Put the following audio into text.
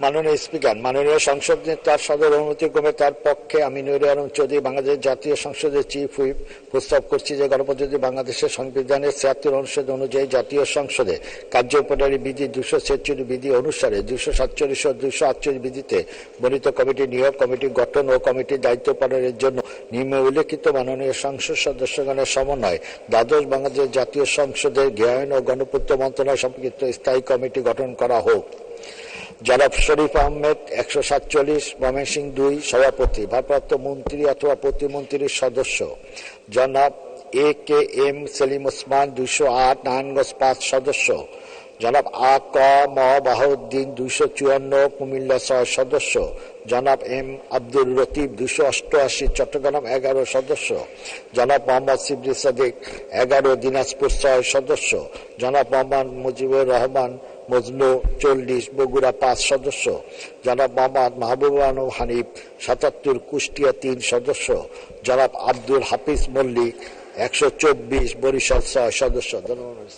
মাননীয় স্পিকার, মাননীয় সংসদ তার সদর অনুমতি ক্রমে তার পক্ষে আমি নুরুল আলম চৌধুরী বাংলাদেশ জাতীয় সংসদের চিফ হুইপ প্রস্তাব করছি যে গণপ্রজাতন্ত্রী বাংলাদেশের সংবিধানের ৭৬ অনুচ্ছেদ অনুযায়ী জাতীয় সংসদে কার্যপ্রণালী বিধি ২৪৬ বিধি অনুসারে ২৪৭ ও ২৪৮ বিধিতে বর্ণিত কমিটি নিয়োগ, কমিটি গঠন ও কমিটির দায়িত্ব পালনের জন্য নিম্নে উল্লেখিত মাননীয় সংসদ সদস্যগণের সমন্বয়ে দ্বাদশ বাংলাদেশ জাতীয় সংসদের জ্ঞান ও গণপূর্ত মন্ত্রণালয় সম্পর্কিত স্থায়ী কমিটি গঠন করা হোক। জনাব শরীফ আহমেদ ১৪৭, ময়মনসিংহ ২ সভাপতি, ভারপ্রাপ্ত মন্ত্রী অথবা প্রতিমন্ত্রীর সদস্য। জনাব এ কে এম সেলিম ওসমান ২০৮, নারায়ণগঞ্জ ৫ সদস্য। জনাব আ ক ম বাহাউদ্দিন ২৫৪, কুমিল্লা ৬ সদস্য। জনাব এম আব্দুর রকিব ২৮৮, চট্টগ্রাম ১১ সদস্য। জনাব মোহাম্মদ শিবলি সাদিক ১১, দিনাজপুর ৬ সদস্য। জনাব মোহাম্মদ মুজিবুর রহমান মজনু ৪০, বগুড়া ৫ সদস্য। জনাব মোহাম্মদ মাহবুব আলম হানিফ ৭৭, কুষ্টিয়া ৩ সদস্য। জনাব আব্দুল হাফিজ মল্লিক ১২৪, বরিশাল ৬ সদস্য। ধন্যবাদ।